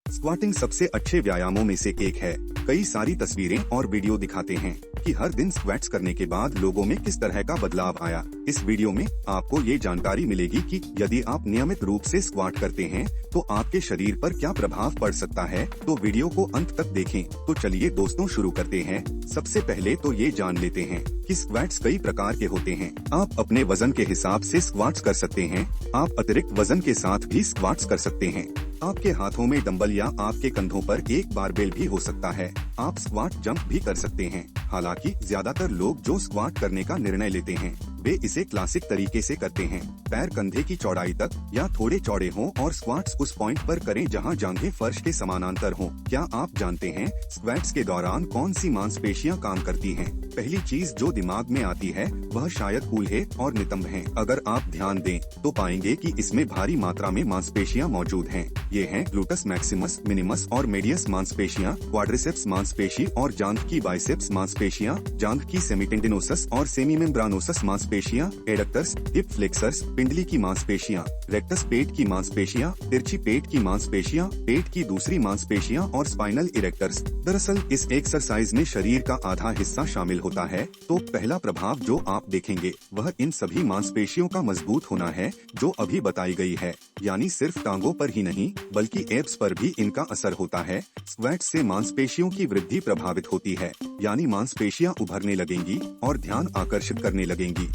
Squirting सबसे अच्छे व्यायामों में से एक है। कई सारी तस्वीरें और वीडियो दिखाते हैं कि हर दिन स्क्वैट्स करने के बाद लोगों में किस तरह का बदलाव आया। इस वीडियो में आपको ये जानकारी मिलेगी कि यदि आप नियमित रूप से स्क्वाट करते हैं तो आपके शरीर पर क्या प्रभाव पड़ सकता है। तो वीडियो को अंत तक देखें। तो चलिए दोस्तों शुरू करते हैं। सबसे पहले तो ये जान लेते हैं कि स्क्वैट्स कई प्रकार के होते हैं। आप अपने वजन के हिसाब से स्क्वाट्स कर सकते हैं। आप अतिरिक्त वजन के साथ भी स्क्वाट्स कर सकते हैं। आपके हाथों में डंबल या आपके कंधों पर एक बारबेल भी हो सकता है। आप स्क्वाट जंप भी कर सकते हैं। हालांकि ज्यादातर लोग जो स्क्वाट करने का निर्णय लेते हैं वे इसे क्लासिक तरीके से करते हैं। पैर कंधे की चौड़ाई तक या थोड़े चौड़े हों और स्क्वाट्स उस पॉइंट पर करें जहां जांघें फर्श के समानांतर हों। क्या आप जानते हैं स्क्वैट्स के दौरान कौन सी मांसपेशियां काम करती हैं? पहली चीज जो दिमाग में आती है वह शायद कूल्हे और नितंब हैं। अगर आप ध्यान दें तो पाएंगे कि इसमें भारी मात्रा में मांसपेशियां मौजूद हैं। ये हैं ग्लूटस मैक्सिमस, मिनिमस और मीडियस मांसपेशियां, क्वाड्रिसेप्स मांसपेशी और जांघ की बाइसेप्स मांसपेशियां, जांघ की सेमीटेंडिनोसस और सेमीमेम्ब्रानोसस मांसपेशियां, एडक्टर्स, हिप फ्लेक्सर्स, पिंडली की मांसपेशियां, रेक्टस पेट की मांसपेशियां, तिरछी पेट की मांसपेशियां, पेट की दूसरी मांसपेशियां और स्पाइनल इरेक्टर्स। दरअसल इस एक्सरसाइज में शरीर का आधा हिस्सा शामिल होता है। तो पहला प्रभाव जो आप देखेंगे वह इन सभी मांसपेशियों का मजबूत होना है जो अभी बताई गई है। यानी सिर्फ टांगों पर ही नहीं बल्कि एब्स पर भी इनका असर होता है। स्क्वैट्स से मांसपेशियों की वृद्धि प्रभावित होती है, यानी मांसपेशियां उभरने लगेंगी और ध्यान आकर्षित करने लगेंगी।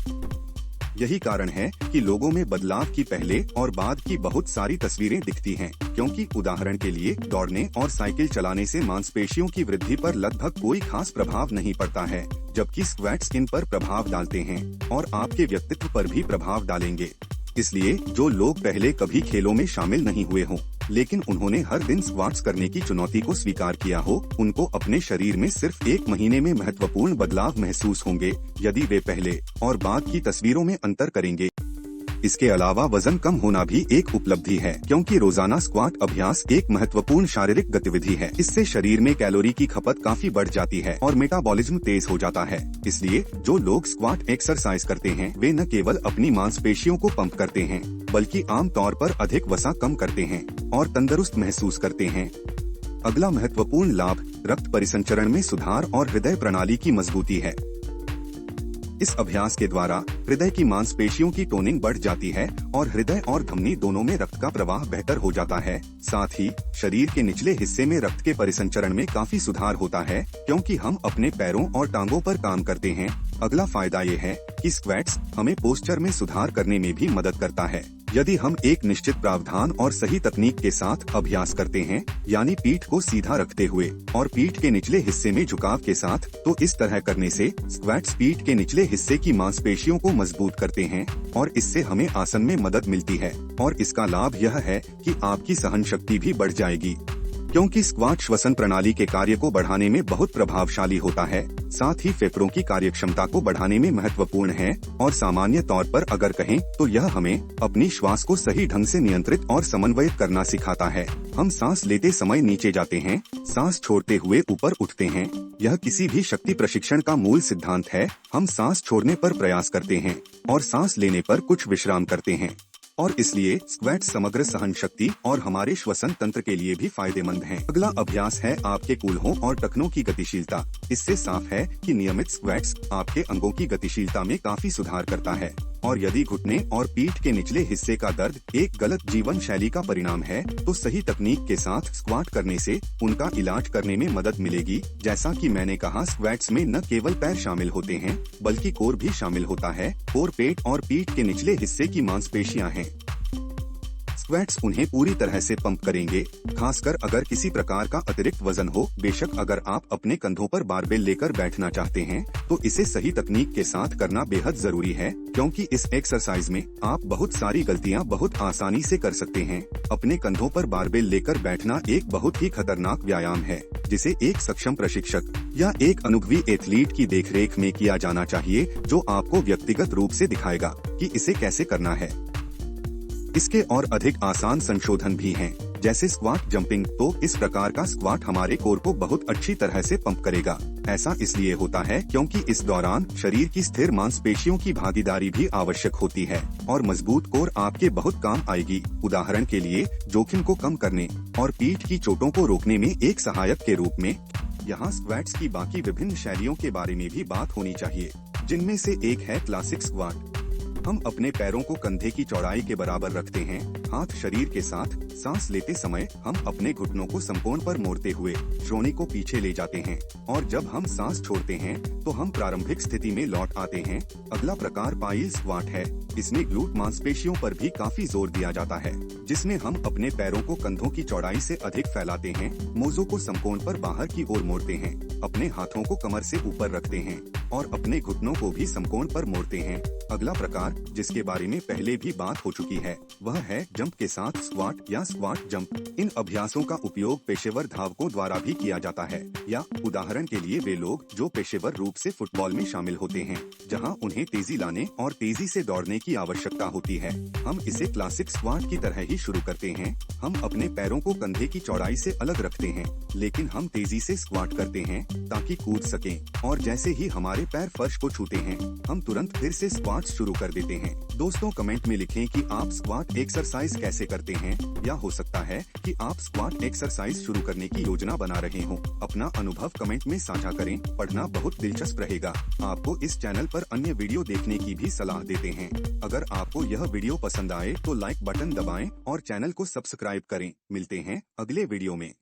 यही कारण है कि लोगों में बदलाव की पहले और बाद की बहुत सारी तस्वीरें दिखती हैं, क्योंकि उदाहरण के लिए दौड़ने और साइकिल चलाने से मांसपेशियों की वृद्धि पर लगभग कोई खास प्रभाव नहीं पड़ता है, जबकि स्क्वैट्स इन पर प्रभाव डालते हैं और आपके व्यक्तित्व पर भी प्रभाव डालेंगे। इसलिए जो लोग पहले कभी खेलों में शामिल नहीं हुए हों लेकिन उन्होंने हर दिन स्क्वाट्स करने की चुनौती को स्वीकार किया हो, उनको अपने शरीर में सिर्फ एक महीने में महत्वपूर्ण बदलाव महसूस होंगे यदि वे पहले और बाद की तस्वीरों में अंतर करेंगे। इसके अलावा वजन कम होना भी एक उपलब्धि है, क्योंकि रोजाना स्क्वाट अभ्यास एक महत्वपूर्ण शारीरिक गतिविधि है। इससे शरीर में कैलोरी की खपत काफी बढ़ जाती है और मेटाबॉलिज्म तेज हो जाता है। इसलिए जो लोग स्क्वाट एक्सरसाइज करते हैं वे न केवल अपनी मांसपेशियों को पंप करते हैं बल्कि आम तौर पर अधिक वसा कम करते हैं और तंदुरुस्त महसूस करते हैं। अगला महत्वपूर्ण लाभ रक्त परिसंचरण में सुधार और हृदय प्रणाली की मजबूती है। इस अभ्यास के द्वारा हृदय की मांसपेशियों की टोनिंग बढ़ जाती है और हृदय और धमनी दोनों में रक्त का प्रवाह बेहतर हो जाता है। साथ ही शरीर के निचले हिस्से में रक्त के परिसंचरण में काफी सुधार होता है, क्योंकि हम अपने पैरों और टांगों पर काम करते हैं। अगला फायदा ये है कि स्क्वैट्स हमें पोस्चर में सुधार करने में भी मदद करता है। यदि हम एक निश्चित प्रावधान और सही तकनीक के साथ अभ्यास करते हैं, यानी पीठ को सीधा रखते हुए और पीठ के निचले हिस्से में झुकाव के साथ, तो इस तरह करने से स्क्वैट्स पीठ के निचले हिस्से की मांसपेशियों को मजबूत करते हैं और इससे हमें आसन में मदद मिलती है। और इसका लाभ यह है कि आपकी सहन शक्ति भी बढ़ जाएगी, क्योंकि स्क्वाट श्वसन प्रणाली के कार्य को बढ़ाने में बहुत प्रभावशाली होता है। साथ ही फेफड़ों की कार्यक्षमता को बढ़ाने में महत्वपूर्ण है और सामान्य तौर पर अगर कहें तो यह हमें अपनी श्वास को सही ढंग से नियंत्रित और समन्वयित करना सिखाता है। हम सांस लेते समय नीचे जाते हैं, सांस छोड़ते हुए ऊपर उठते हैं। यह किसी भी शक्ति प्रशिक्षण का मूल सिद्धांत है। हम सांस छोड़ने पर प्रयास करते हैं और सांस लेने पर कुछ विश्राम करते हैं। और इसलिए स्क्वैट समग्र सहन शक्ति और हमारे श्वसन तंत्र के लिए भी फायदेमंद हैं। अगला अभ्यास है आपके कूल्हों और टखनों की गतिशीलता। इससे साफ है कि नियमित स्क्वैट्स आपके अंगों की गतिशीलता में काफी सुधार करता है। और यदि घुटने और पीठ के निचले हिस्से का दर्द एक गलत जीवन शैली का परिणाम है, तो सही तकनीक के साथ स्क्वाट करने से उनका इलाज करने में मदद मिलेगी। जैसा कि मैंने कहा, स्क्वैट्स में न केवल पैर शामिल होते हैं बल्कि कोर भी शामिल होता है। कोर पेट और पीठ के निचले हिस्से की मांसपेशियां हैं। स्क्वैट्स उन्हें पूरी तरह से पंप करेंगे, खासकर अगर किसी प्रकार का अतिरिक्त वजन हो। बेशक अगर आप अपने कंधों पर बारबेल लेकर बैठना चाहते हैं तो इसे सही तकनीक के साथ करना बेहद जरूरी है, क्योंकि इस एक्सरसाइज में आप बहुत सारी गलतियां बहुत आसानी से कर सकते हैं। अपने कंधों पर बारबेल लेकर बैठना एक बहुत ही खतरनाक व्यायाम है, जिसे एक सक्षम प्रशिक्षक या एक अनुभवी एथलीट की देखरेख में किया जाना चाहिए, जो आपको व्यक्तिगत रूप से दिखाएगा कि इसे कैसे करना है। इसके और अधिक आसान संशोधन भी हैं, जैसे स्क्वाट जंपिंग, तो इस प्रकार का स्क्वाट हमारे कोर को बहुत अच्छी तरह से पंप करेगा। ऐसा इसलिए होता है क्योंकि इस दौरान शरीर की स्थिर मांसपेशियों की भागीदारी भी आवश्यक होती है और मजबूत कोर आपके बहुत काम आएगी। उदाहरण के लिए जोखिम को कम करने और पीठ की चोटों को रोकने में एक सहायक के रूप में। यहाँ स्क्वैट्स की बाकी विभिन्न शैलियों के बारे में भी बात होनी चाहिए, जिनमें से एक है क्लासिक स्क्वाट। हम अपने पैरों को कंधे की चौड़ाई के बराबर रखते हैं, हाथ शरीर के साथ। सांस लेते समय हम अपने घुटनों को समकोण पर मोड़ते हुए श्रोणि को पीछे ले जाते हैं और जब हम सांस छोड़ते हैं तो हम प्रारंभिक स्थिति में लौट आते हैं। अगला प्रकार पाइल स्क्वाट है। इसमें ग्लूट मांसपेशियों पर भी काफी जोर दिया जाता है, जिसमें हम अपने पैरों को कंधों की चौड़ाई से अधिक फैलाते हैं, मोज़ों को समकोण पर बाहर की ओर मोड़ते हैं, अपने हाथों को कमर से ऊपर रखते हैं और अपने घुटनों को भी समकोण पर मोड़ते हैं। अगला प्रकार जिसके बारे में पहले भी बात हो चुकी है वह है जंप के साथ स्क्वाट या स्क्वाट जंप। इन अभ्यासों का उपयोग पेशेवर धावकों द्वारा भी किया जाता है, या उदाहरण के लिए वे लोग जो पेशेवर रूप से फुटबॉल में शामिल होते हैं, जहां उन्हें तेजी लाने और तेजी से दौड़ने की आवश्यकता होती है। हम इसे क्लासिक स्क्वाट की तरह ही शुरू करते हैं। हम अपने पैरों को कंधे की चौड़ाई से अलग रखते हैं, लेकिन हम तेजी से स्क्वाट करते हैं ताकि कूद सकें, और जैसे ही हमारे पैर फर्श को छूते हैं हम तुरंत फिर से स्क्वाट शुरू कर देते हैं। दोस्तों कमेंट में लिखें कि आप स्क्वाट एक्सरसाइज कैसे करते हैं, या हो सकता है कि आप स्क्वाट एक्सरसाइज शुरू करने की योजना बना रहे हों। अपना अनुभव कमेंट में साझा करें, पढ़ना बहुत दिलचस्प रहेगा। आपको इस चैनल पर अन्य वीडियो देखने की भी सलाह देते हैं। अगर आपको यह वीडियो पसंद आए तो लाइक बटन दबाएं और चैनल को सब्सक्राइब करें। मिलते हैं अगले वीडियो में।